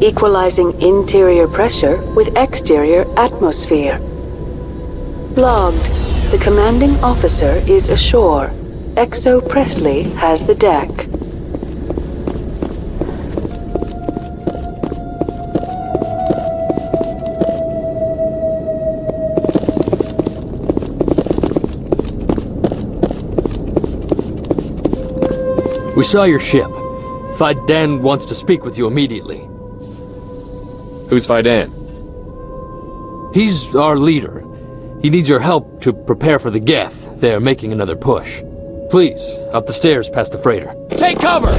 equalizing interior pressure with exterior atmosphere. Logged. The commanding officer is ashore. Exo Presley has the deck. We saw your ship. Fei Dan wants to speak with you immediately. Who's Fei Dan? He's our leader. He needs your help to prepare for the geth. They're making another push. Please, up the stairs past the freighter. Take cover!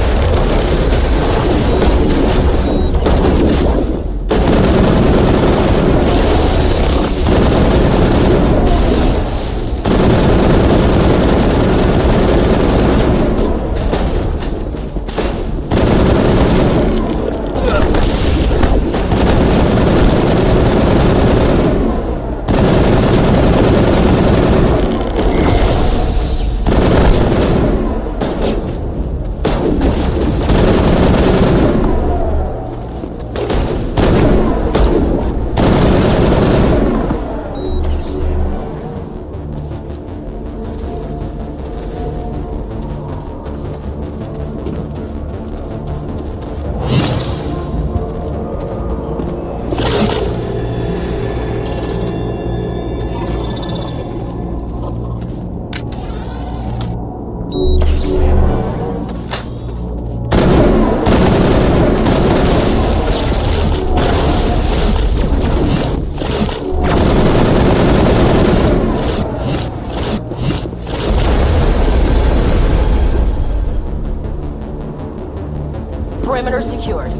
Perimeter secured.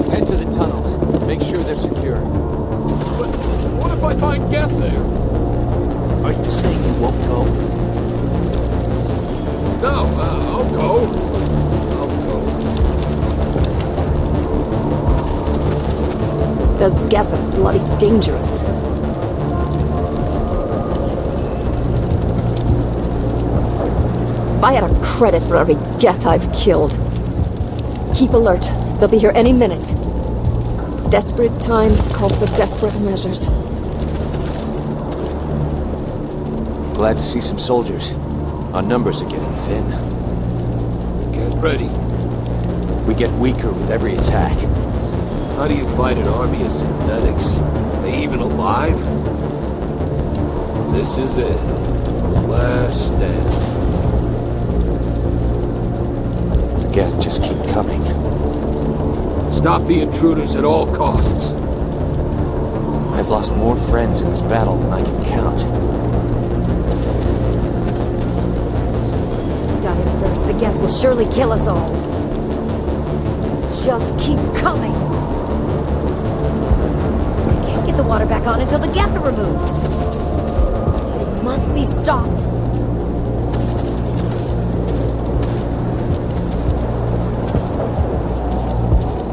Head to the tunnels. Make sure they're secure. But what if I find geth there? Are you saying you won't go? No, I'll go. Those geth are bloody dangerous. If I had a credit for every geth I've killed. Keep alert. They'll be here any minute. Desperate times call for desperate measures. Glad to see some soldiers. Our numbers are getting thin. Get ready. We get weaker with every attack. How do you fight an army of synthetics? Are they even alive? This is it. Last stand. The geth just keep coming. Stop the intruders at all costs. I've lost more friends in this battle than I can count. Die of thirst, the geth will surely kill us all. Just keep coming. I can't get the water back on until the geth are removed. They must be stopped.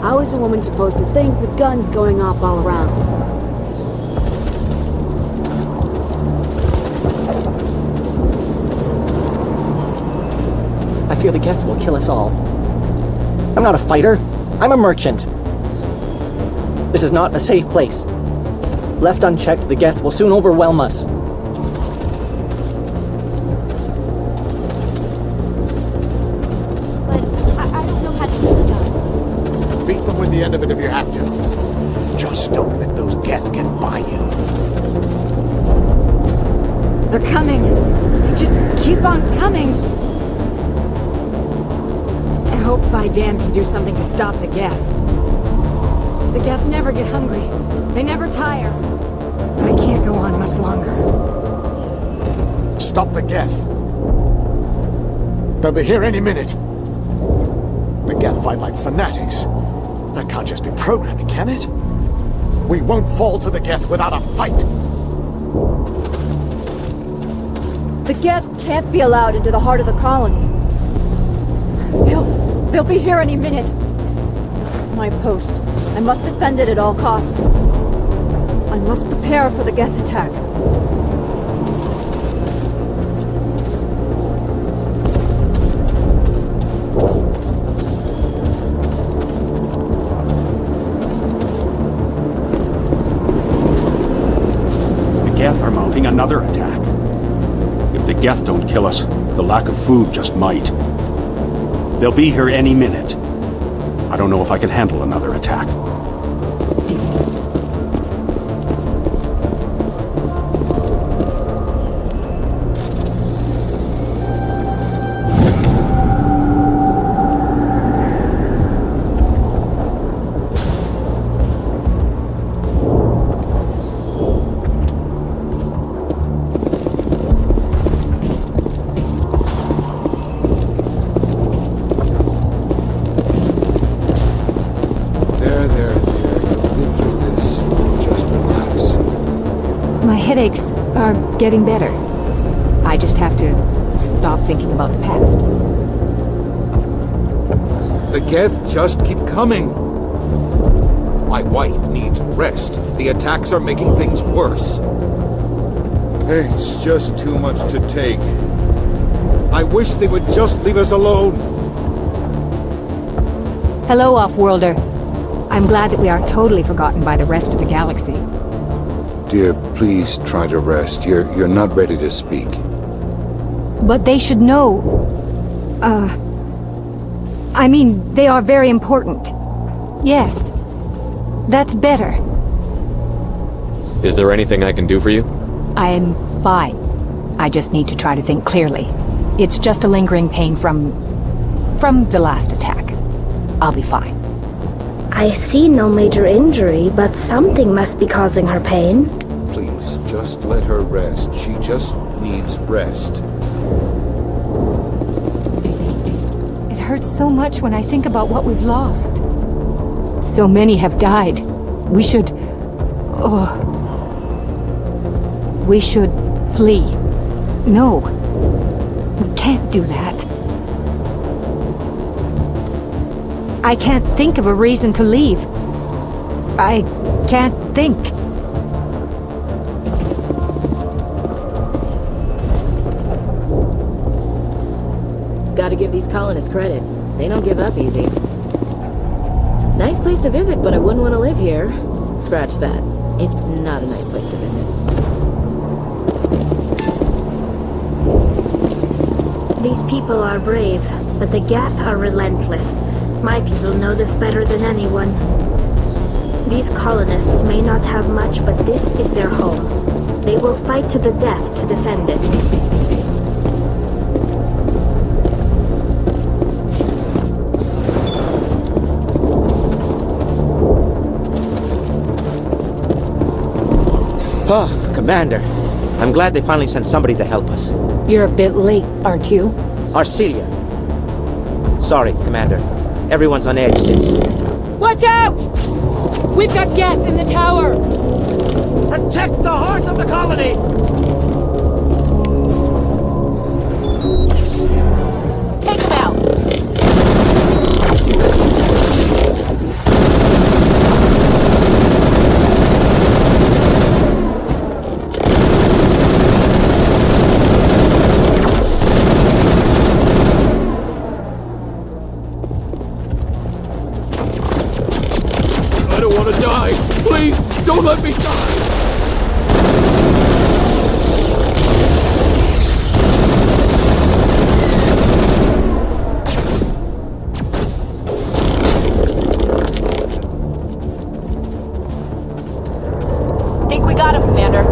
How is a woman supposed to think with guns going off all around? I fear the geth will kill us all. I'm not a fighter. I'm a merchant. This is not a safe place. Left unchecked, the geth will soon overwhelm us. But I don't know how to use a gun. Beat them with the end of it if you have to. Just don't let those geth get by you. They're coming. They just keep on coming. I hope Fei Dan can do something to stop the geth. The geth never get hungry. They never tire. I can't go on much longer. Stop the geth. They'll be here any minute. The geth fight like fanatics. That can't just be programming, can it? We won't fall to the geth without a fight. The geth can't be allowed into the heart of the colony. They'll be here any minute. This is my post. I must defend it at all costs. I must prepare for the geth attack. another attack. If the geth don't kill us, the lack of food just might. They'll be here any minute. I don't know if I can handle another attack. Headaches are getting better. I just have to stop thinking about the past. The geth just keep coming. My wife needs rest. The attacks are making things worse. It's just too much to take. I wish they would just leave us alone. Hello, Off-Worlder. I'm glad that we are totally forgotten by the rest of the galaxy. Dear, please try to rest. You're not ready to speak. But they should know. I mean, they are very important. Yes. That's better. Is there anything I can do for you? I am fine. I just need to try to think clearly. It's just a lingering pain from the last attack. I'll be fine. I see no major injury, but something must be causing her pain. Please, just let her rest. She just needs rest. It hurts so much when I think about what we've lost. So many have died. We should... We should flee. No. We can't do that. I can't think of a reason to leave. I can't think. Gotta give these colonists credit. They don't give up easy. Nice place to visit, but I wouldn't want to live here. Scratch that. It's not a nice place to visit. These people are brave, but the geth are relentless. My people know this better than anyone. These colonists may not have much, but this is their home. They will fight to the death to defend it. Oh, Commander. I'm glad they finally sent somebody to help us. You're a bit late, aren't you? Arcelia. Sorry, Commander. Everyone's on edge since... Watch out! We've got geth in the tower! Protect the heart of the colony! Take him out! Please, don't let me die! Think we got him, Commander.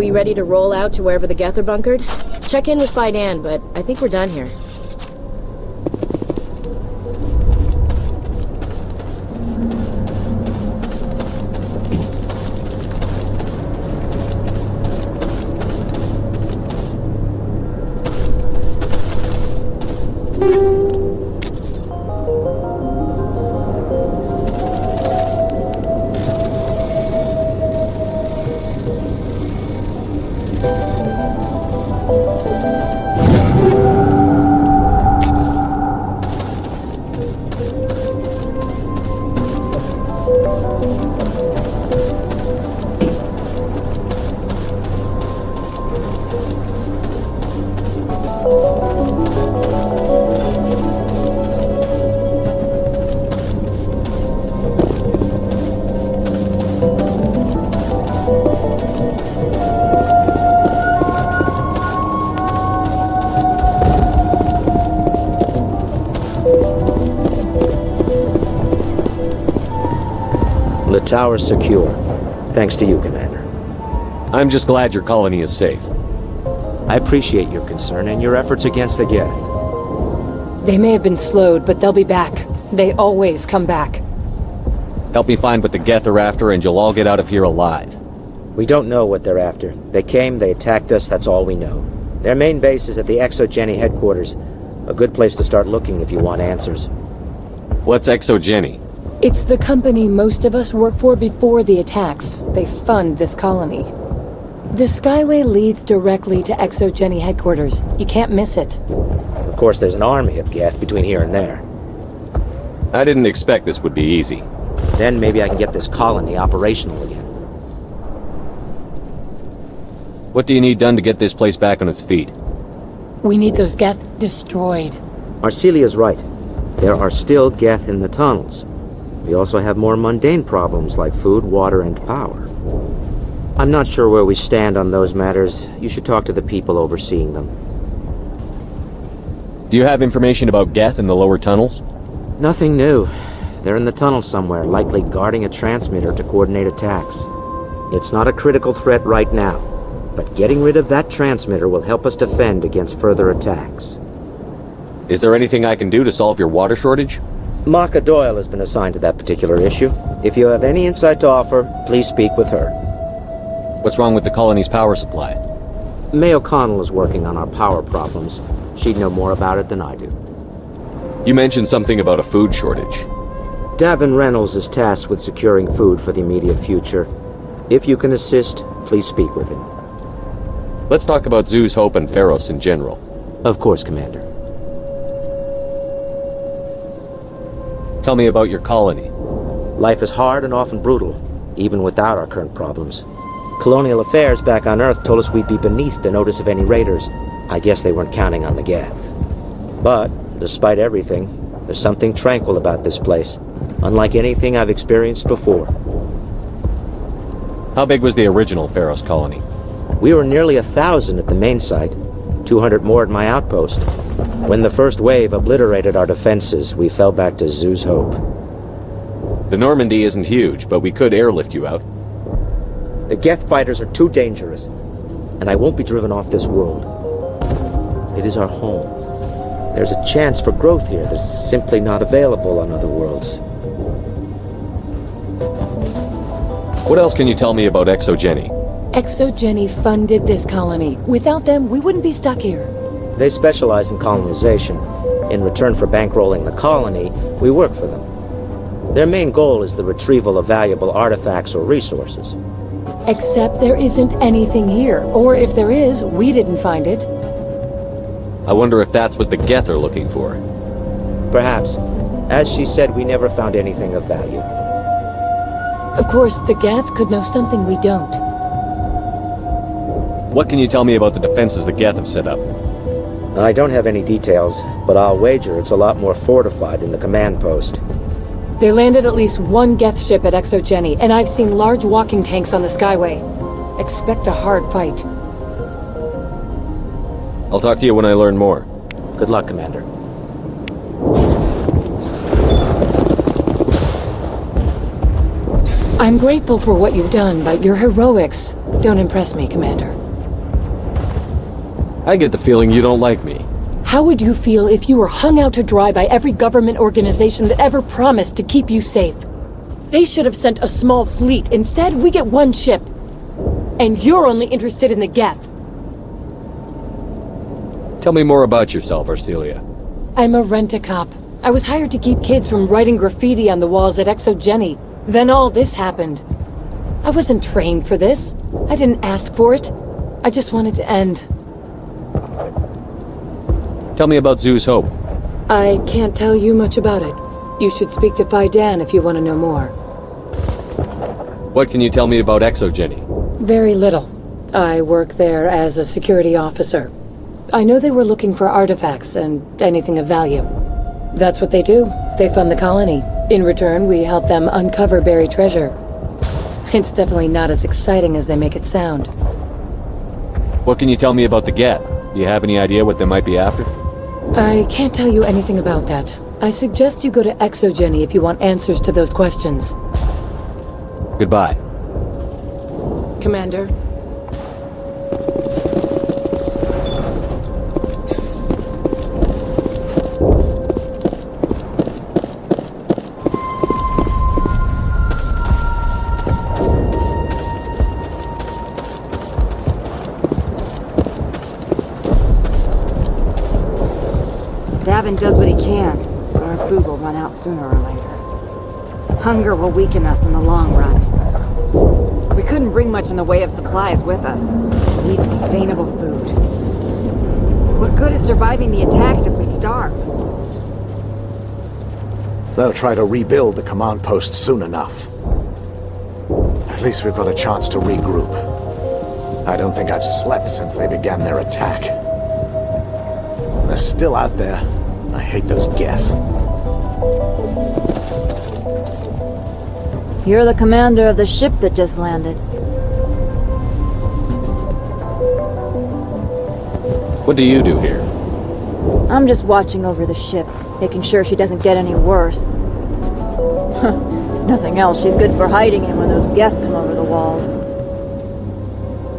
be ready to roll out to wherever the geth are bunkered? Check in with Fei Dan, but I think we're done here. The tower's secure. Thanks to you, Commander. I'm just glad your colony is safe. I appreciate your concern and your efforts against the geth. They may have been slowed, but they'll be back. They always come back. Help me find what the geth are after and you'll all get out of here alive. We don't know what they're after. They came, they attacked us, that's all we know. Their main base is at the ExoGeni headquarters. A good place to start looking if you want answers. What's ExoGeni? It's the company most of us work for before the attacks. They fund this colony. The Skyway leads directly to ExoGeni headquarters. You can't miss it. Of course, there's an army of geth between here and there. I didn't expect this would be easy. Then maybe I can get this colony operational again. What do you need done to get this place back on its feet? We need those geth destroyed. Arcelia's right. There are still geth in the tunnels. We also have more mundane problems like food, water, and power. I'm not sure where we stand on those matters. You should talk to the people overseeing them. Do you have information about geth in the lower tunnels? Nothing new. They're in the tunnel somewhere, likely guarding a transmitter to coordinate attacks. It's not a critical threat right now, but getting rid of that transmitter will help us defend against further attacks. Is there anything I can do to solve your water shortage? Maka Doyle has been assigned to that particular issue. If you have any insight to offer, please speak with her. What's wrong with the colony's power supply? May O'Connell is working on our power problems. She'd know more about it than I do. You mentioned something about a food shortage. Davin Reynolds is tasked with securing food for the immediate future. If you can assist, please speak with him. Let's talk about Zeus, Hope, and Feros in general. Of course, Commander. Tell me about your colony. Life is hard and often brutal, even without our current problems. Colonial affairs back on Earth told us we'd be beneath the notice of any raiders. I guess they weren't counting on the geth. But, despite everything, there's something tranquil about this place, unlike anything I've experienced before. How big was the original Feros colony? We were nearly 1,000 at the main site, 200 more at my outpost. When the first wave obliterated our defenses, we fell back to Zeus' Hope. The Normandy isn't huge, but we could airlift you out. The geth fighters are too dangerous, and I won't be driven off this world. It is our home. There's a chance for growth here that's simply not available on other worlds. What else can you tell me about ExoGeni? ExoGeni funded this colony. Without them, we wouldn't be stuck here. They specialize in colonization. In return for bankrolling the colony, we work for them. Their main goal is the retrieval of valuable artifacts or resources. Except there isn't anything here. Or if there is, we didn't find it. I wonder if that's what the geth are looking for. Perhaps. As she said, we never found anything of value. Of course, the geth could know something we don't. What can you tell me about the defenses the geth have set up? I don't have any details, but I'll wager it's a lot more fortified than the command post. They landed at least one geth ship at ExoGeni, and I've seen large walking tanks on the Skyway. Expect a hard fight. I'll talk to you when I learn more. Good luck, Commander. I'm grateful for what you've done, but your heroics don't impress me, Commander. I get the feeling you don't like me. How would you feel if you were hung out to dry by every government organization that ever promised to keep you safe? They should have sent a small fleet. Instead, we get one ship. And you're only interested in the geth. Tell me more about yourself, Arcelia. I'm a rent-a-cop. I was hired to keep kids from writing graffiti on the walls at ExoGeni. Then all this happened. I wasn't trained for this. I didn't ask for it. I just wanted to end. Tell me about Zeus Hope. I can't tell you much about it. You should speak to Fei Dan if you want to know more. What can you tell me about ExoGeni? Very little. I work there as a security officer. I know they were looking for artifacts and anything of value. That's what they do. They fund the colony. In return, we help them uncover buried treasure. It's definitely not as exciting as they make it sound. What can you tell me about the geth? Do you have any idea what they might be after? I can't tell you anything about that. I suggest you go to ExoGeni if you want answers to those questions. Goodbye. Commander. Davin does what he can, but our food will run out sooner or later. Hunger will weaken us in the long run. We couldn't bring much in the way of supplies with us. We need sustainable food. What good is surviving the attacks if we starve? They'll try to rebuild the command post soon enough. At least we've got a chance to regroup. I don't think I've slept since they began their attack. They're still out there. I hate those geth. You're the commander of the ship that just landed. What do you do here? I'm just watching over the ship, making sure she doesn't get any worse. If nothing else, she's good for hiding in when those geth come over the walls.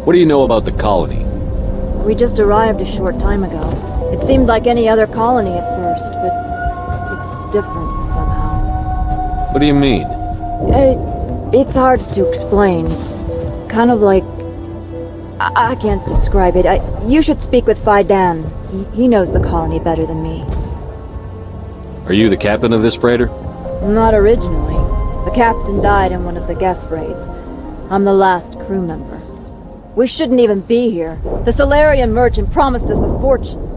What do you know about the colony? We just arrived a short time ago. It seemed like any other colony at first, but it's different somehow. What do you mean? It's hard to explain. It's kind of like... I can't describe it. You should speak with Fei Dan. He knows the colony better than me. Are you the captain of this freighter? Not originally. The captain died in one of the geth raids. I'm the last crew member. We shouldn't even be here. The Solarian merchant promised us a fortune.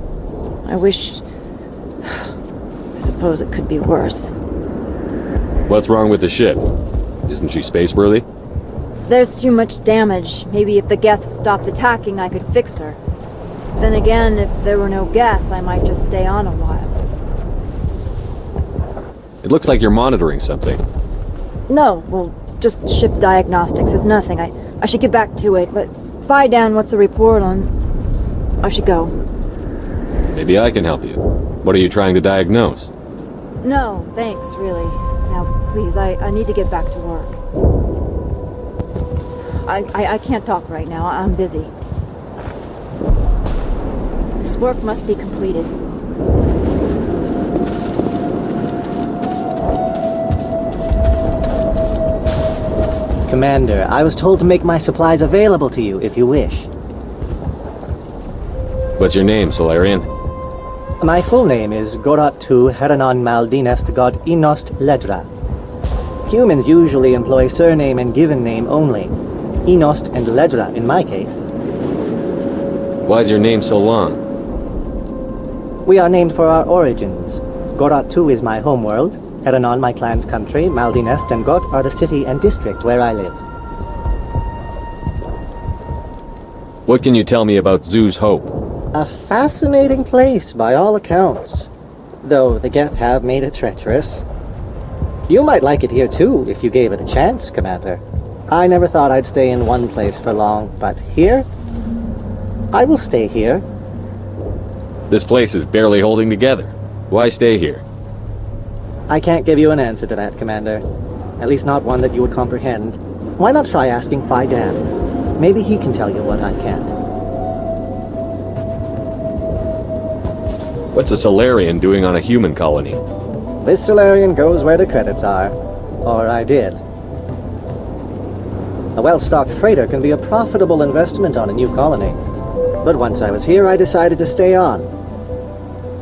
I wish... I suppose it could be worse. What's wrong with the ship? Isn't she space-worthy? There's too much damage. Maybe if the geth stopped attacking, I could fix her. Then again, if there were no geth, I might just stay on a while. It looks like you're monitoring something. No, well, just ship diagnostics. It's nothing. I should get back to it, but Fei Dan, what's the report on... I should go. Maybe I can help you. What are you trying to diagnose? No, thanks, really. Now, please, I need to get back to work. I can't talk right now. I'm busy. This work must be completed. Commander, I was told to make my supplies available to you if you wish. What's your name, Solarian? My full name is Gorat Tu Heranon Maldinest God Inost Ledra. Humans usually employ surname and given name only. Inost and Ledra in my case. Why's your name so long? We are named for our origins. Gorat Tu is my homeworld, Heranon my clan's country, Maldinest and Got are the city and district where I live. What can you tell me about Zeus Hope? A fascinating place by all accounts. Though the geth have made it treacherous. You might like it here too, if you gave it a chance, Commander. I never thought I'd stay in one place for long, but here? I will stay here. This place is barely holding together. Why stay here? I can't give you an answer to that, Commander. At least not one that you would comprehend. Why not try asking Fei Dan? Maybe he can tell you what I can't. What's a Solarian doing on a human colony? This Solarian goes where the credits are. Or I did. A well-stocked freighter can be a profitable investment on a new colony. But once I was here, I decided to stay on.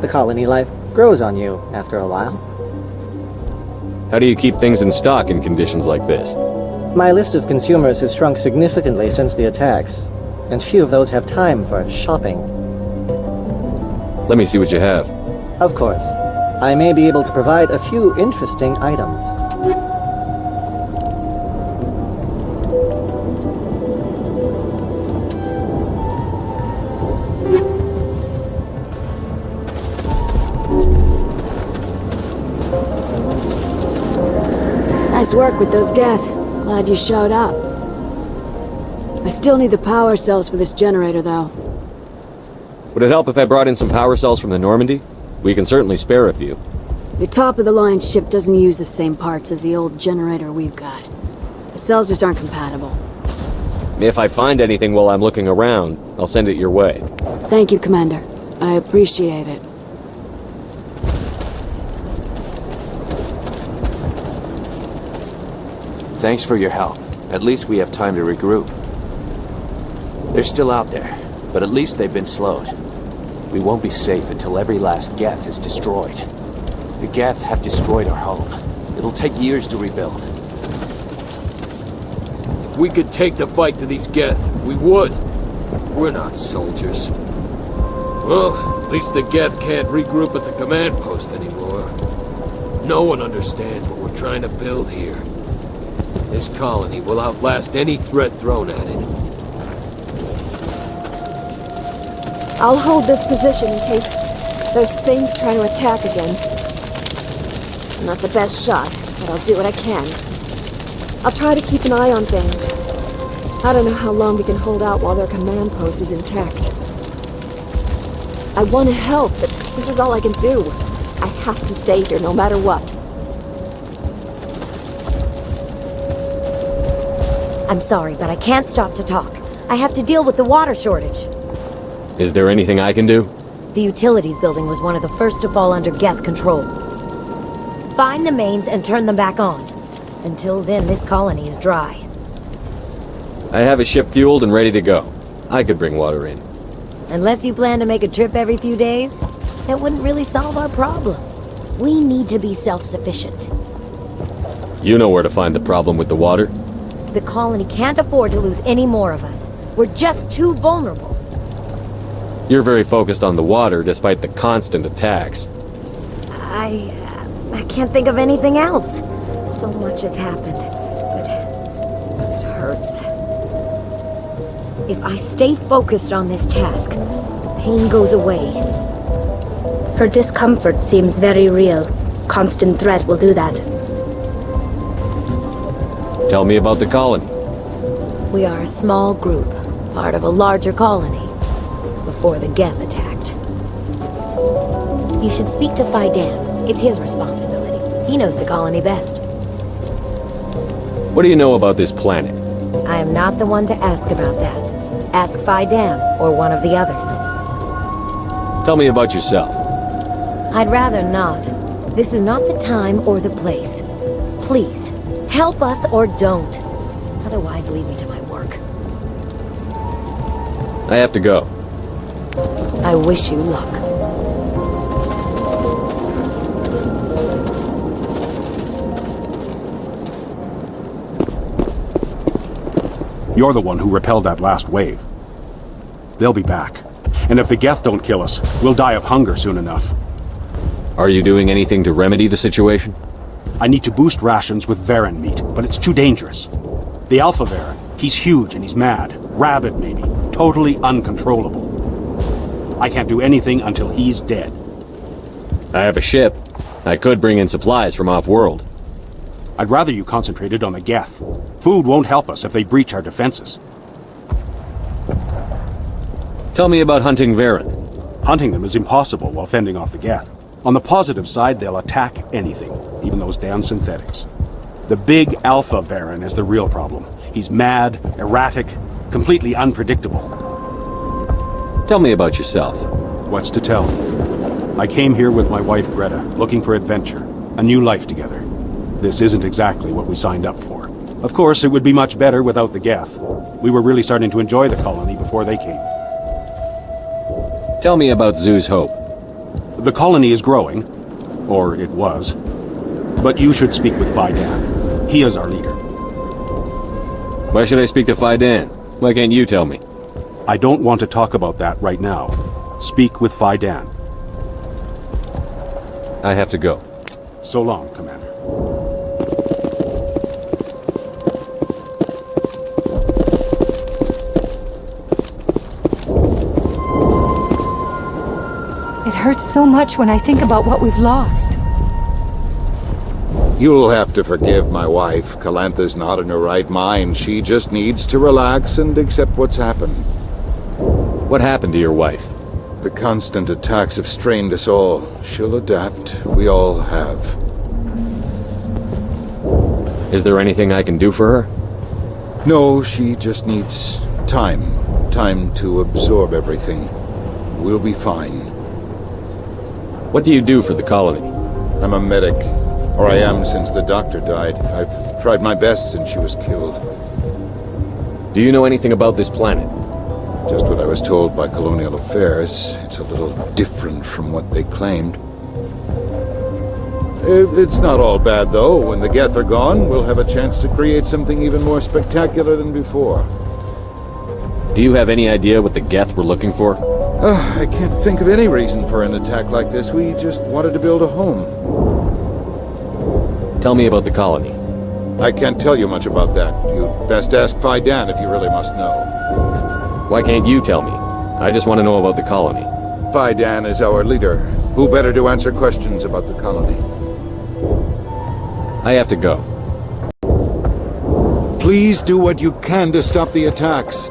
The colony life grows on you after a while. How do you keep things in stock in conditions like this? My list of consumers has shrunk significantly since the attacks, and few of those have time for shopping. Let me see what you have. Of course. I may be able to provide a few interesting items. Nice work with those geth. Glad you showed up. I still need the power cells for this generator, though. Would it help if I brought in some power cells from the Normandy? We can certainly spare a few. Your top-of-the-line ship doesn't use the same parts as the old generator we've got. The cells just aren't compatible. If I find anything while I'm looking around, I'll send it your way. Thank you, Commander. I appreciate it. Thanks for your help. At least we have time to regroup. They're still out there, but at least they've been slowed. We won't be safe until every last geth is destroyed. The geth have destroyed our home. It'll take years to rebuild. If we could take the fight to these geth, we would. We're not soldiers. Well, at least the geth can't regroup at the command post anymore. No one understands what we're trying to build here. This colony will outlast any threat thrown at it. I'll hold this position in case those things try to attack again. I'm not the best shot, but I'll do what I can. I'll try to keep an eye on things. I don't know how long we can hold out while their command post is intact. I want to help, but this is all I can do. I have to stay here no matter what. I'm sorry, but I can't stop to talk. I have to deal with the water shortage. Is there anything I can do? The utilities building was one of the first to fall under geth control. Find the mains and turn them back on. Until then, this colony is dry. I have a ship fueled and ready to go. I could bring water in. Unless you plan to make a trip every few days, that wouldn't really solve our problem. We need to be self-sufficient. You know where to find the problem with the water? The colony can't afford to lose any more of us. We're just too vulnerable. You're very focused on the water despite the constant attacks. I can't think of anything else. So much has happened, but it hurts. If I stay focused on this task, the pain goes away. Her discomfort seems very real. Constant threat will do that. Tell me about the colony. We are a small group, part of a larger colony, before the geth attacked. You should speak to Fei Dan. It's his responsibility. He knows the colony best. What do you know about this planet? I am not the one to ask about that. Ask Fei Dan, or one of the others. Tell me about yourself. I'd rather not. This is not the time or the place. Please, help us or don't. Otherwise, leave me to my work. I have to go. I wish you luck. You're the one who repelled that last wave. They'll be back. And if the geth don't kill us, we'll die of hunger soon enough. Are you doing anything to remedy the situation? I need to boost rations with Varan meat, but it's too dangerous. The Alpha Varan, he's huge and he's mad. Rabid, maybe. Totally uncontrollable. I can't do anything until he's dead. I have a ship. I could bring in supplies from off-world. I'd rather you concentrated on the geth. Food won't help us if they breach our defenses. Tell me about hunting Varan. Hunting them is impossible while fending off the geth. On the positive side, they'll attack anything, even those damn synthetics. The big Alpha Varan is the real problem. He's mad, erratic, completely unpredictable. Tell me about yourself. What's to tell? I came here with my wife Greta, looking for adventure, a new life together. This isn't exactly what we signed up for. Of course, it would be much better without the geth. We were really starting to enjoy the colony before they came. Tell me about Zeus' Hope. The colony is growing, or it was. But you should speak with Fei Dan. He is our leader. Why should I speak to Fei Dan? Why can't you tell me? I don't want to talk about that right now. Speak with Fei Dan. I have to go. So long, Commander. It hurts so much when I think about what we've lost. You'll have to forgive my wife. Calantha's not in her right mind. She just needs to relax and accept what's happened. What happened to your wife? The constant attacks have strained us all. She'll adapt. We all have. Is there anything I can do for her? No, she just needs time. Time to absorb everything. We'll be fine. What do you do for the colony? I'm a medic. Or I am since the doctor died. I've tried my best since she was killed. Do you know anything about this planet? Just what I was told by Colonial Affairs. It's a little different from what they claimed. It's not all bad, though. When the geth are gone, we'll have a chance to create something even more spectacular than before. Do you have any idea what the geth were looking for? I can't think of any reason for an attack like this. We just wanted to build a home. Tell me about the colony. I can't tell you much about that. You'd best ask Fei Dan if you really must know. Why can't you tell me? I just want to know about the colony. Fei Dan is our leader. Who better to answer questions about the colony? I have to go. Please do what you can to stop the attacks.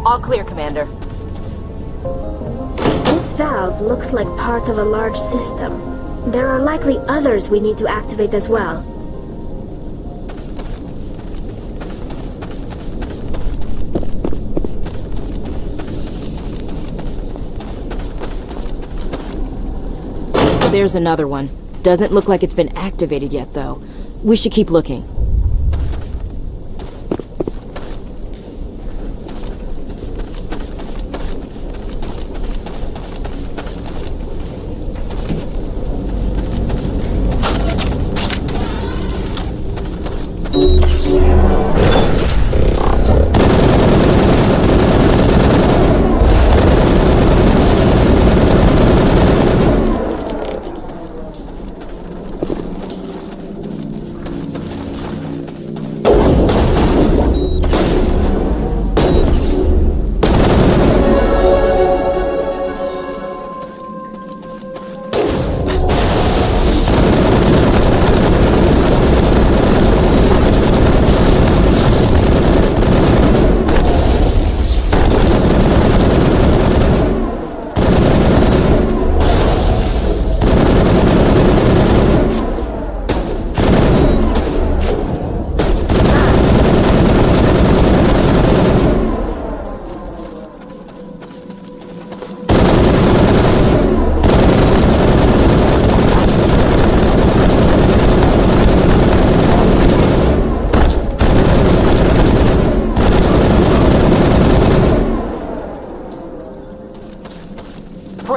All clear, Commander. This valve looks like part of a large system. There are likely others we need to activate as well. There's another one. Doesn't look like it's been activated yet, though. We should keep looking.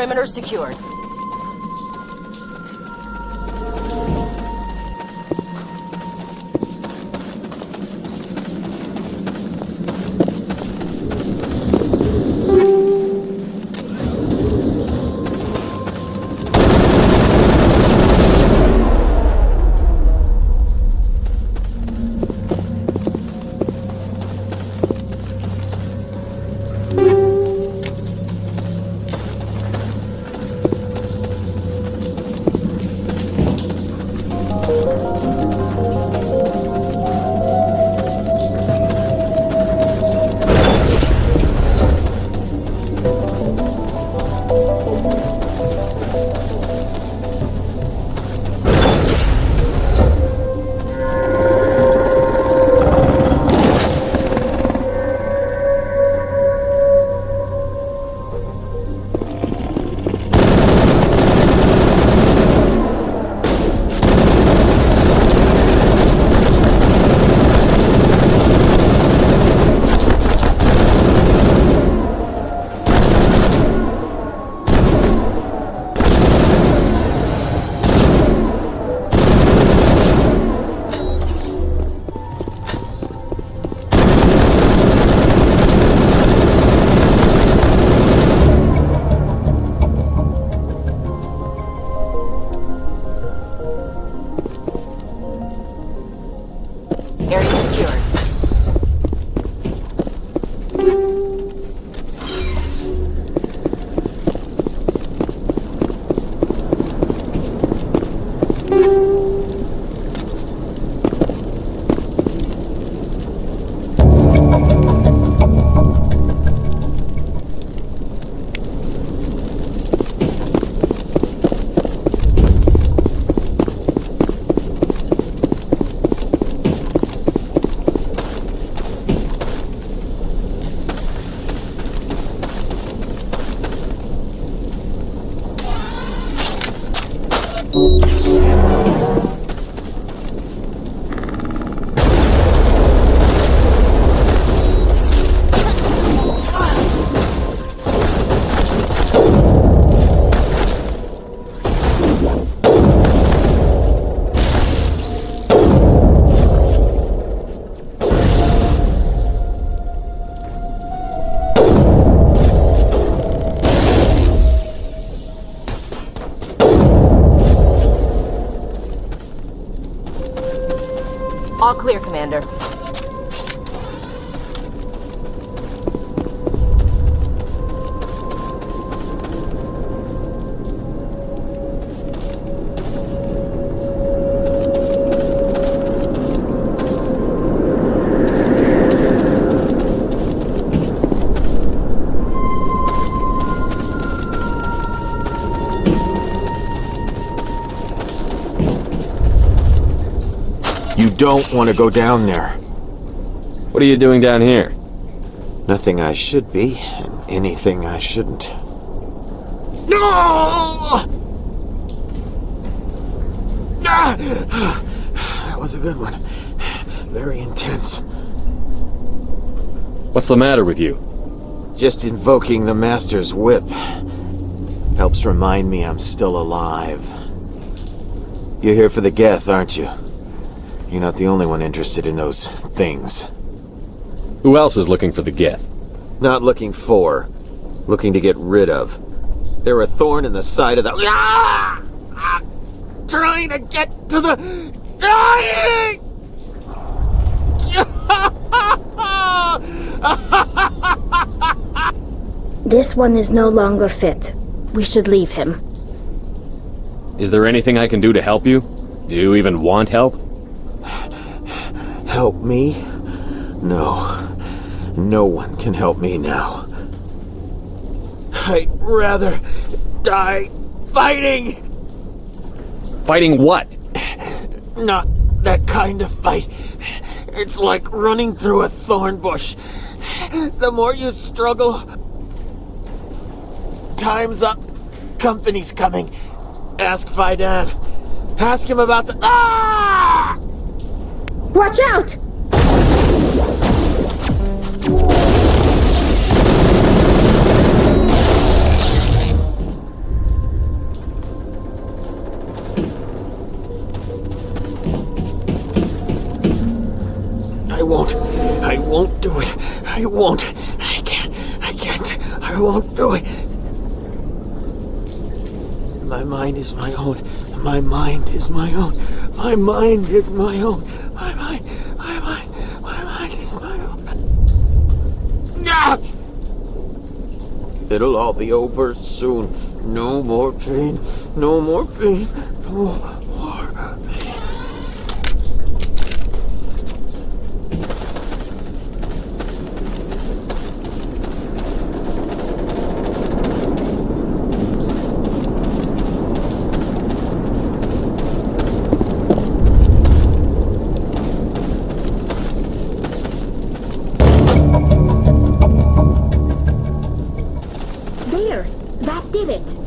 Perimeter secured. Area secured. All clear, Commander. You don't want to go down there. What are you doing down here? Nothing I should be, and anything I shouldn't. No! That was a good one. Very intense. What's the matter with you? Just invoking the Master's whip helps remind me I'm still alive. You're here for the geth, aren't you? You're not the only one interested in those things. Who else is looking for the geth? Not looking for. Looking to get rid of. They're a thorn in the side of the... Ah! Trying to get to the... Dying! This one is no longer fit. We should leave him. Is there anything I can do to help you? Do you even want help? Help me? No. No one can help me now. I'd rather die fighting! Fighting what? Not that kind of fight. It's like running through a thorn bush. The more you struggle... Time's up. Company's coming. Ask Fei Dan. Ask him about the... Ah! Watch out! I won't do it. I won't. I can't. I won't do it. My mind is my own. My mind is my own. My mind is my own. My mind is my own. Ah! It'll all be over soon. No more pain. No more pain. No more pain.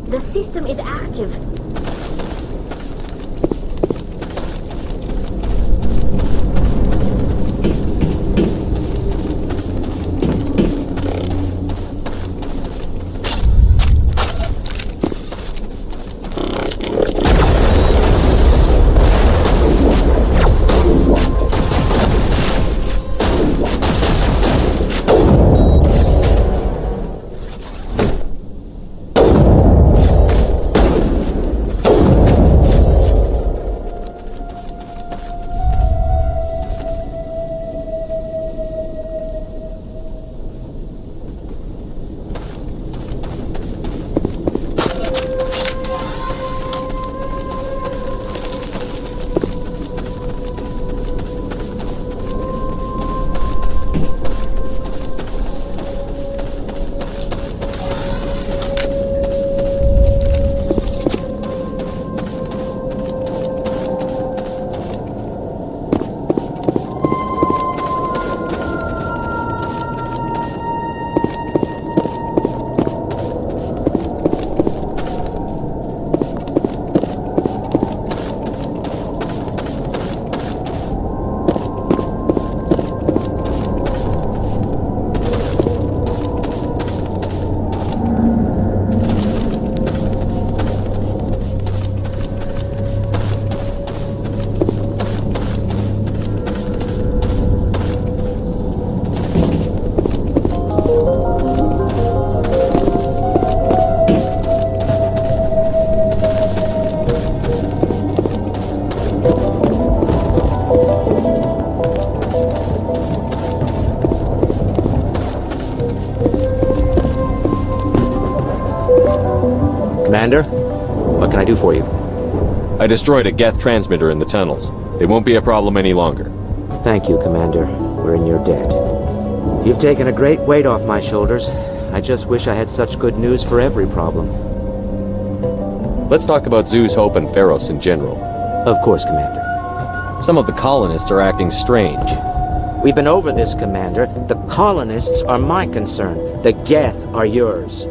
The system is active. Commander, what can I do for you? I destroyed a geth transmitter in the tunnels. They won't be a problem any longer. Thank you, Commander. We're in your debt. You've taken a great weight off my shoulders. I just wish I had such good news for every problem. Let's talk about Zeus, Hope, and Feros in general. Of course, Commander. Some of the colonists are acting strange. We've been over this, Commander. The colonists are my concern. The geth are yours.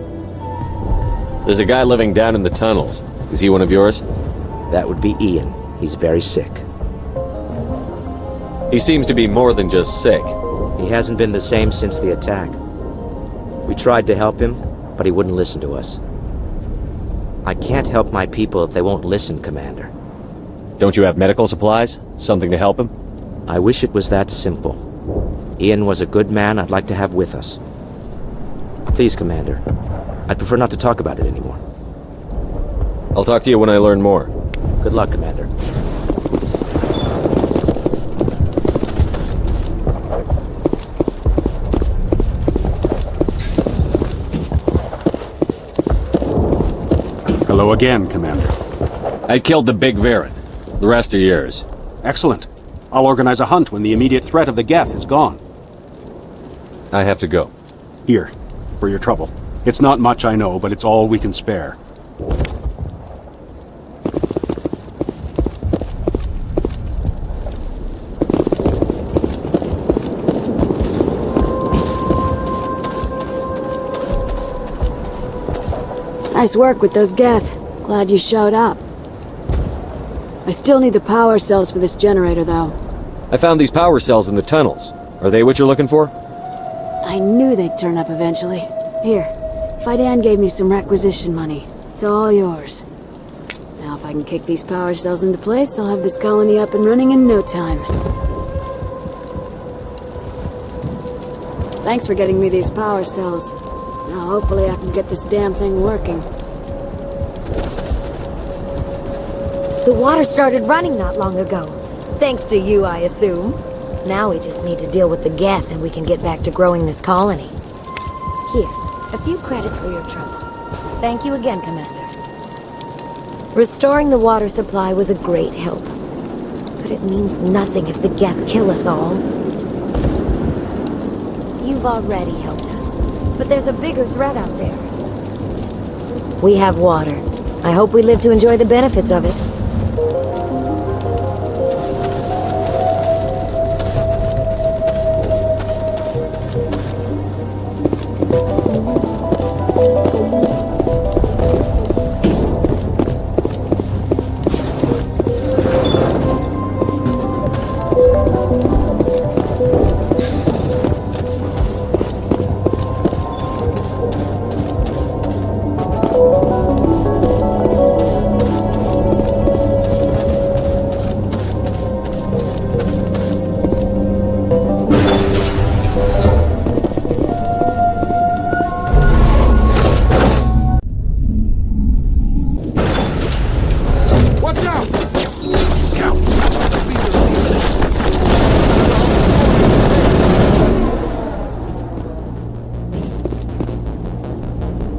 There's a guy living down in the tunnels. Is he one of yours? That would be Ian. He's very sick. He seems to be more than just sick. He hasn't been the same since the attack. We tried to help him, but he wouldn't listen to us. I can't help my people if they won't listen, Commander. Don't you have medical supplies? Something to help him? I wish it was that simple. Ian was a good man I'd like to have with us. Please, Commander. I'd prefer not to talk about it anymore. I'll talk to you when I learn more. Good luck, Commander. Hello again, Commander. I killed the big Varen. The rest are yours. Excellent. I'll organize a hunt when the immediate threat of the geth is gone. I have to go. Here, for your trouble. It's not much, I know, but it's all we can spare. Nice work with those geth. Glad you showed up. I still need the power cells for this generator, though. I found these power cells in the tunnels. Are they what you're looking for? I knew they'd turn up eventually. Here, Fei Dan gave me some requisition money. It's all yours. Now if I can kick these power cells into place, I'll have this colony up and running in no time. Thanks for getting me these power cells. Now hopefully I can get this damn thing working. The water started running not long ago. Thanks to you, I assume. Now we just need to deal with the geth and we can get back to growing this colony. Here, a few credits for your trouble. Thank you again, Commander. Restoring the water supply was a great help. But it means nothing if the geth kill us all. You've already helped us, but there's a bigger threat out there. We have water. I hope we live to enjoy the benefits of it.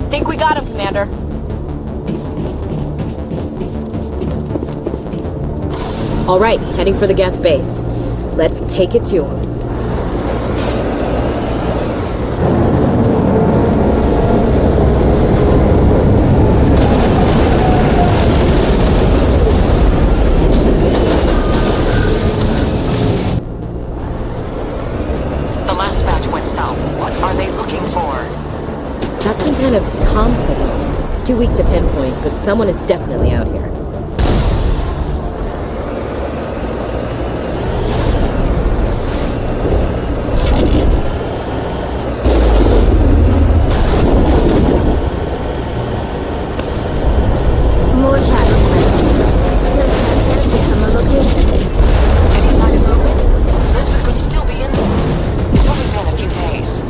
Think we got him, Commander. All right, heading for the geth base. Let's take it to him. The last batch went south. What are they looking for? That's some kind of comm signal. It's too weak to pinpoint, but someone is definitely out here. More chat requests. I still can't get a fix on the location. Any sign of movement? Elizabeth could still be in there. It's only been a few days.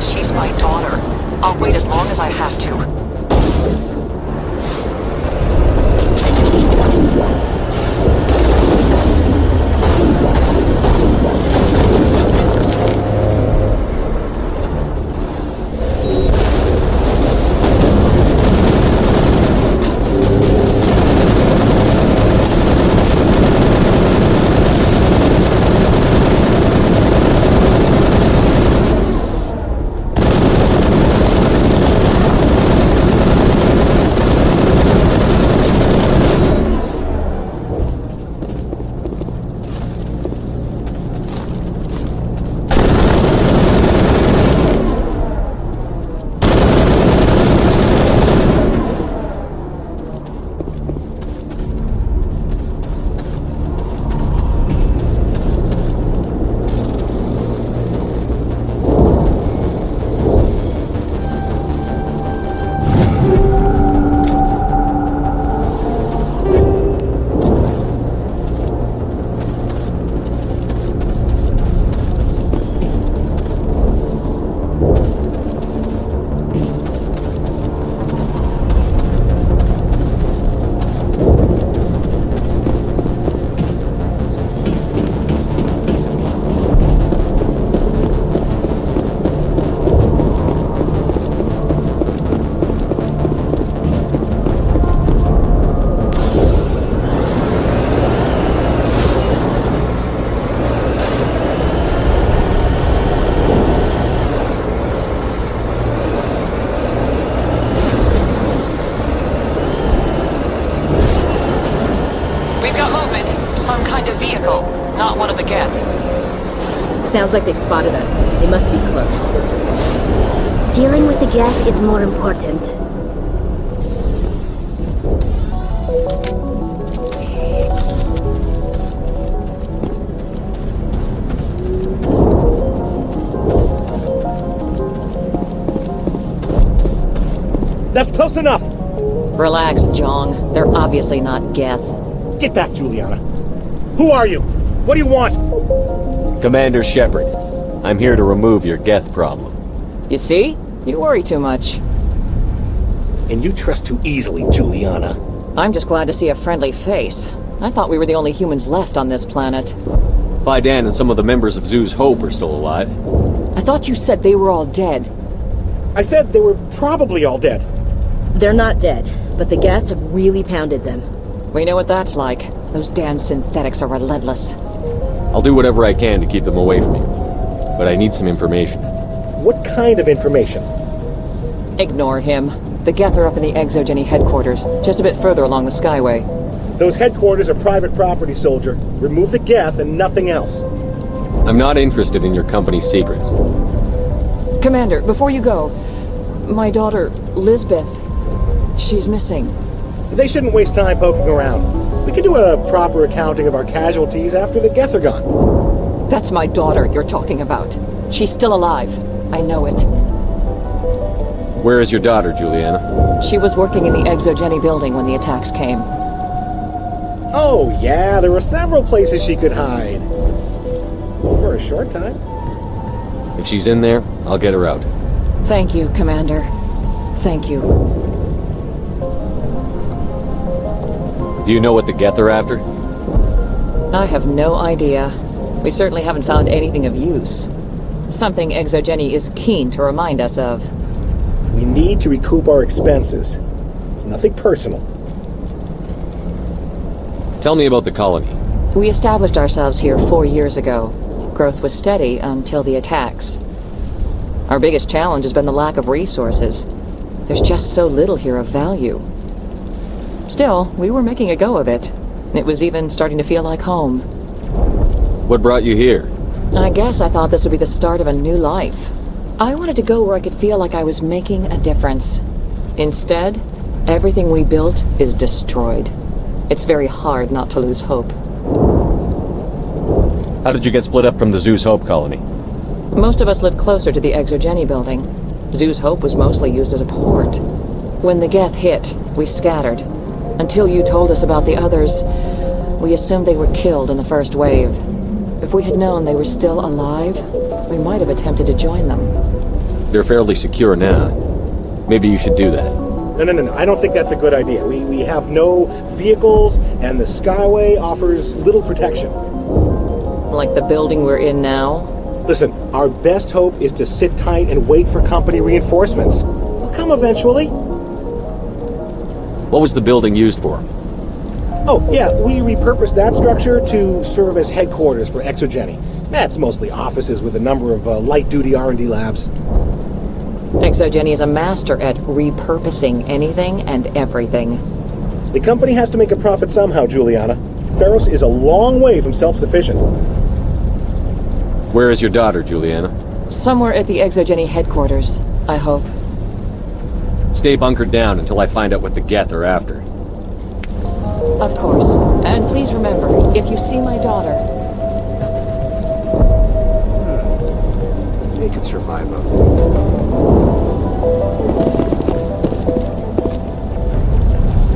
She's my daughter. I'll wait as long as I have to. got movement. Some kind of vehicle. Not one of the geth. Sounds like they've spotted us. They must be close. Dealing with the geth is more important. That's close enough! Relax, Jong. They're obviously not geth. Get back, Juliana. Who are you? What do you want? Commander Shepard, I'm here to remove your geth problem. You see? You worry too much. And you trust too easily, Juliana. I'm just glad to see a friendly face. I thought we were the only humans left on this planet. Fei Dan and some of the members of Zeus Hope are still alive. I thought you said they were all dead. I said they were probably all dead. They're not dead, but the geth have really pounded them. We know what that's like. Those damn synthetics are relentless. I'll do whatever I can to keep them away from you. But I need some information. What kind of information? Ignore him. The geth are up in the ExoGeni headquarters, just a bit further along the Skyway. Those headquarters are private property, soldier. Remove the geth and nothing else. I'm not interested in your company's secrets. Commander, before you go, my daughter, Lisbeth, she's missing. They shouldn't waste time poking around. We can do a proper accounting of our casualties after the geth are gone. That's my daughter you're talking about. She's still alive. I know it. Where is your daughter, Juliana? She was working in the ExoGeni building when the attacks came. Oh, yeah, there were several places she could hide. For a short time. If she's in there, I'll get her out. Thank you, Commander. Thank you. Do you know what the geth are after? I have no idea. We certainly haven't found anything of use. Something ExoGeni is keen to remind us of. We need to recoup our expenses. It's nothing personal. Tell me about the colony. We established ourselves here 4 years ago. Growth was steady until the attacks. Our biggest challenge has been the lack of resources. There's just so little here of value. Still, we were making a go of it. It was even starting to feel like home. What brought you here? I guess I thought this would be the start of a new life. I wanted to go where I could feel like I was making a difference. Instead, everything we built is destroyed. It's very hard not to lose hope. How did you get split up from the Zeus Hope colony? Most of us lived closer to the ExoGeni building. Zeus Hope was mostly used as a port. When the geth hit, we scattered. Until you told us about the others, we assumed they were killed in the first wave. If we had known they were still alive, we might have attempted to join them. They're fairly secure now. Maybe you should do that. No. I don't think that's a good idea. We have no vehicles, and the Skyway offers little protection. Like the building we're in now? Listen, our best hope is to sit tight and wait for company reinforcements. They'll come eventually. What was the building used for? Oh, yeah, we repurposed that structure to serve as headquarters for ExoGeni. That's mostly offices with a number of light-duty R&D labs. ExoGeni is a master at repurposing anything and everything. The company has to make a profit somehow, Juliana. Feros is a long way from self-sufficient. Where is your daughter, Juliana? Somewhere at the ExoGeni headquarters, I hope. Stay bunkered down until I find out what the geth are after. Of course. And please remember, if you see my daughter... They could survive up.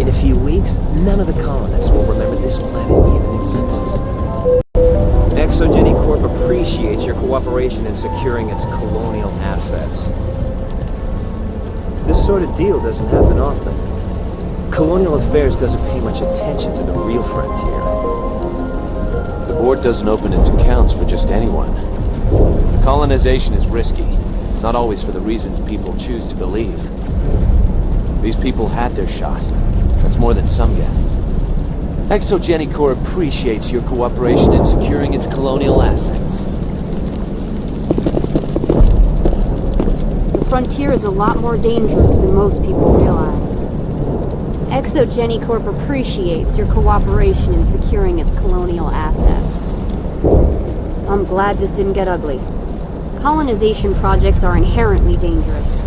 In a few weeks, none of the colonists will remember this planet even exists. ExoGeni Corp appreciates your cooperation in securing its colonial assets. This sort of deal doesn't happen often. Colonial Affairs doesn't pay much attention to the real frontier. The board doesn't open its accounts for just anyone. Colonization is risky, not always for the reasons people choose to believe. These people had their shot. That's more than some get. ExoGeni Corps appreciates your cooperation in securing its colonial assets. The frontier is a lot more dangerous than most people realize. ExoGeni Corp appreciates your cooperation in securing its colonial assets. I'm glad this didn't get ugly. Colonization projects are inherently dangerous.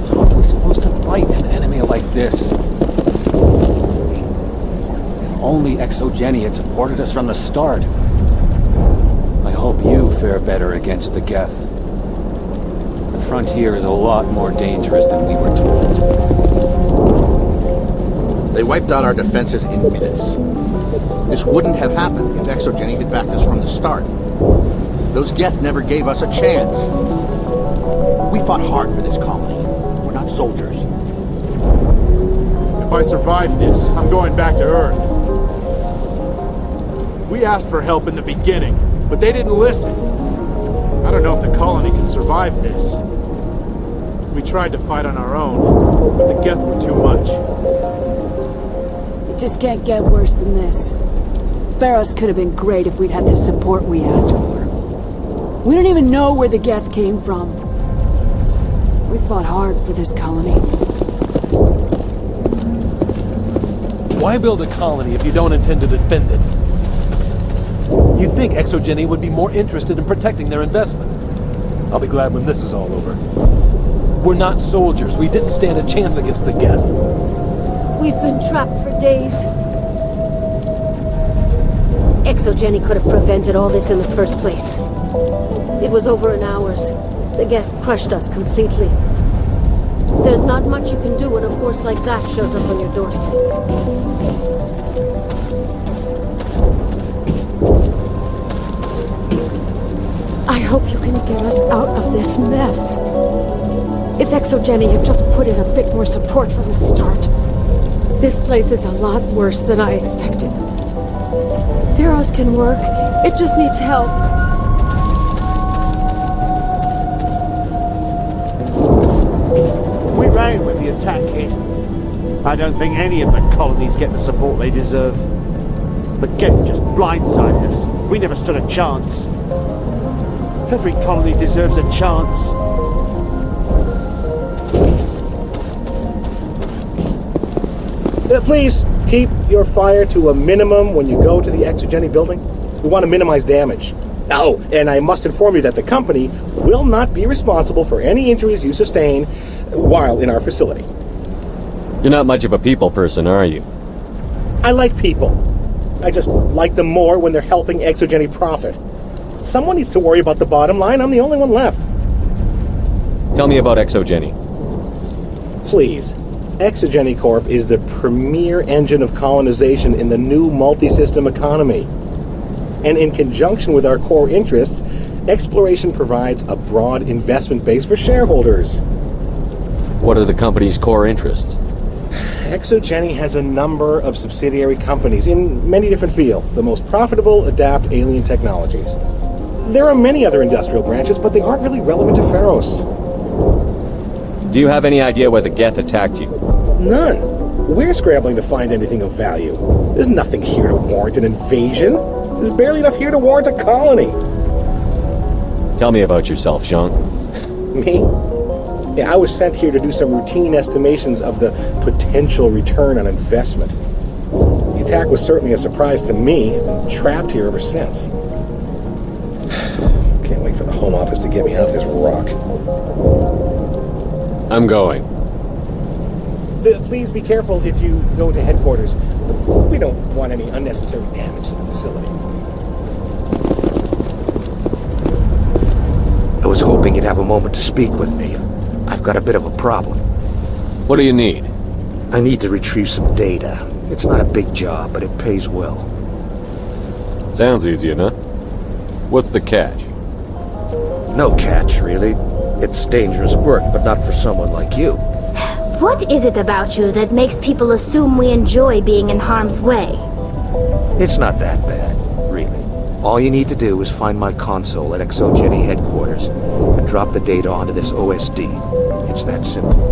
How are we supposed to fight an enemy like this? If only ExoGeni had supported us from the start. I hope you fare better against the geth. The frontier is a lot more dangerous than we were told. They wiped out our defenses in minutes. This wouldn't have happened if ExoGeni had backed us from the start. Those geth never gave us a chance. We fought hard for this colony. We're not soldiers. If I survive this, I'm going back to Earth. We asked for help in the beginning, but they didn't listen. I don't know if the colony can survive this. We tried to fight on our own, but the geth were too much. It just can't get worse than this. Feros could have been great if we'd had the support we asked for. We don't even know where the geth came from. We fought hard for this colony. Why build a colony if you don't intend to defend it? You'd think ExoGeni would be more interested in protecting their investment. I'll be glad when this is all over. We're not soldiers. We didn't stand a chance against the geth. We've been trapped for days. ExoGeni could have prevented all this in the first place. It was over in hours. The geth crushed us completely. There's not much you can do when a force like that shows up on your doorstep. I hope you can get us out of this mess. If ExoGeni had just put in a bit more support from the start. This place is a lot worse than I expected. Feros can work. It just needs help. We ran when the attack hit. I don't think any of the colonies get the support they deserve. The geth just blindsided us. We never stood a chance. Every colony deserves a chance. Please, keep your fire to a minimum when you go to the ExoGeni building. We want to minimize damage. Oh, and I must inform you that the company will not be responsible for any injuries you sustain while in our facility. You're not much of a people person, are you? I like people. I just like them more when they're helping ExoGeni profit. Someone needs to worry about the bottom line. I'm the only one left. Tell me about ExoGeni. Please. ExoGeni Corp is the premier engine of colonization in the new multi-system economy. And in conjunction with our core interests, exploration provides a broad investment base for shareholders. What are the company's core interests? ExoGeni has a number of subsidiary companies in many different fields. The most profitable adapt alien technologies. There are many other industrial branches, but they aren't really relevant to Feros. Do you have any idea why the geth attacked you? None. We're scrambling to find anything of value. There's nothing here to warrant an invasion. There's barely enough here to warrant a colony. Tell me about yourself, Jean. Me? Yeah, I was sent here to do some routine estimations of the potential return on investment. The attack was certainly a surprise to me. I've been trapped here ever since. Can't wait for the Home Office to get me off this rock. I'm going. Please be careful if you go to headquarters. We don't want any unnecessary damage to the facility. I was hoping you'd have a moment to speak with me. I've got a bit of a problem. What do you need? I need to retrieve some data. It's not a big job, but it pays well. Sounds easy enough. What's the catch? No catch, really. It's dangerous work, but not for someone like you. What is it about you that makes people assume we enjoy being in harm's way? It's not that bad, really. All you need to do is find my console at ExoGeni headquarters and drop the data onto this OSD. It's that simple.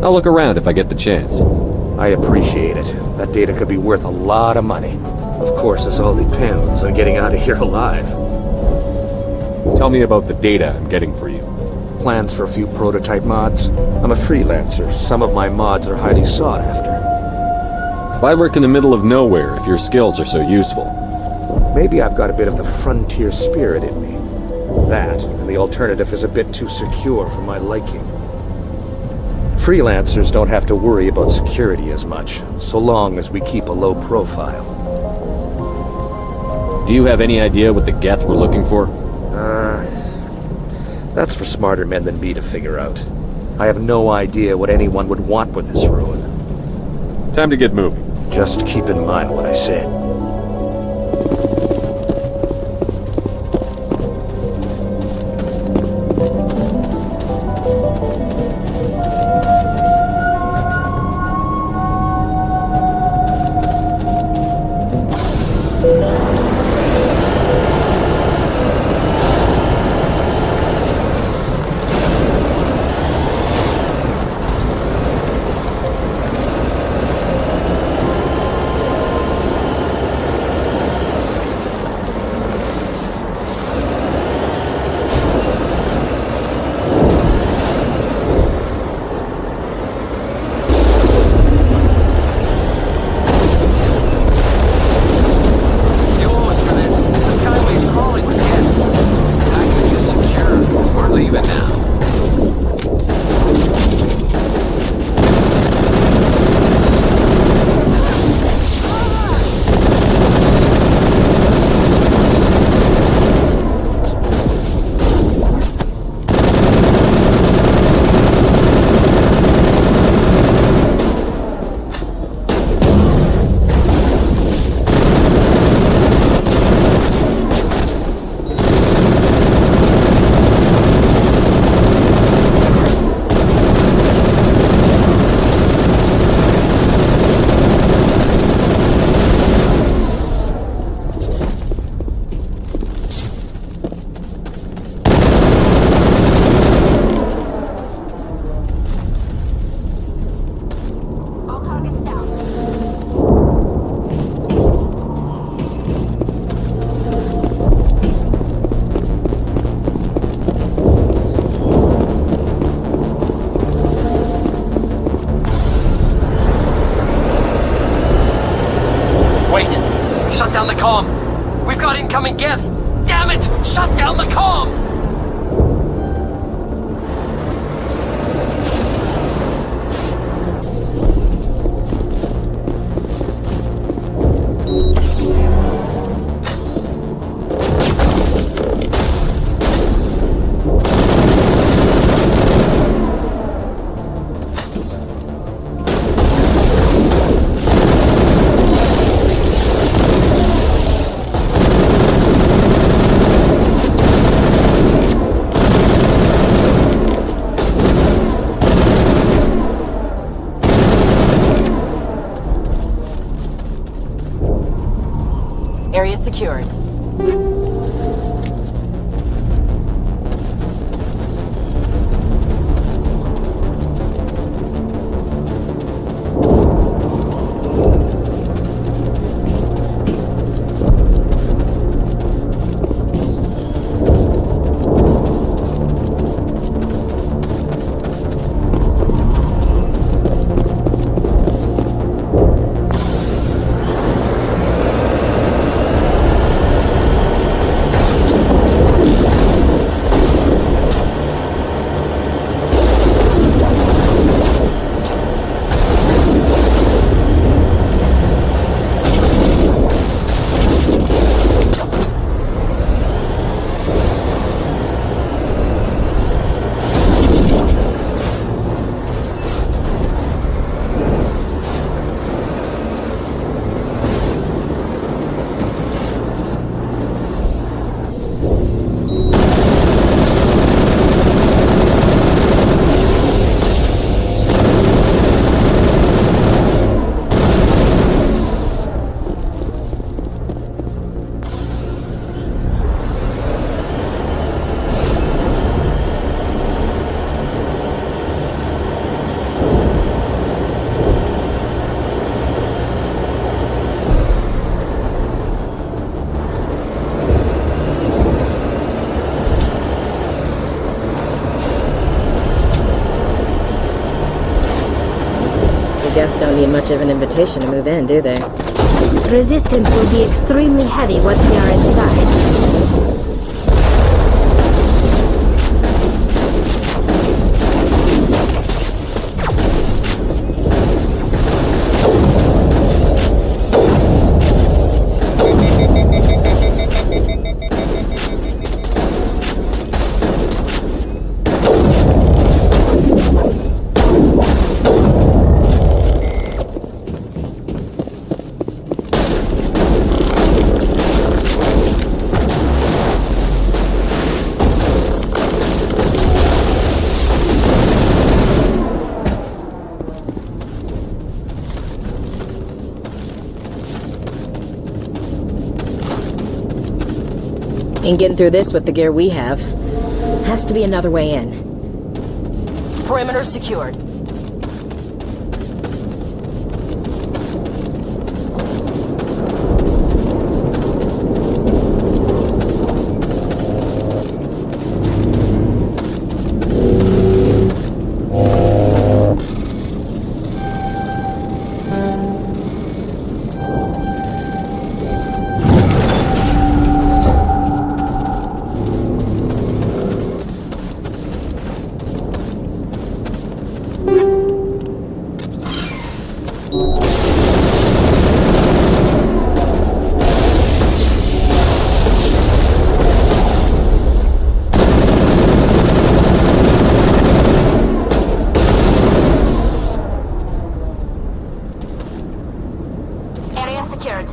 I'll look around if I get the chance. I appreciate it. That data could be worth a lot of money. Of course, this all depends on getting out of here alive. Tell me about the data I'm getting for you. Plans for a few prototype mods. I'm a freelancer. Some of my mods are highly sought after. Why work in the middle of nowhere if your skills are so useful? Maybe I've got a bit of the frontier spirit in me. That, and the alternative is a bit too secure for my liking. Freelancers don't have to worry about security as much, so long as we keep a low profile. Do you have any idea what the geth were looking for? That's for smarter men than me to figure out. I have no idea what anyone would want with this ruin. Time to get moving. Just keep in mind what I said. Incoming geth! Damn it! Shut down the comm! Area secured. geth don't need much of an invitation to move in, do they? Resistance will be extremely heavy once we are inside. Ain't getting through this with the gear we have. Has to be another way in. Perimeter secured. Secured.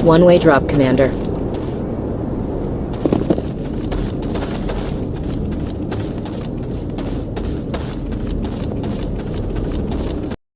One-way drop, Commander.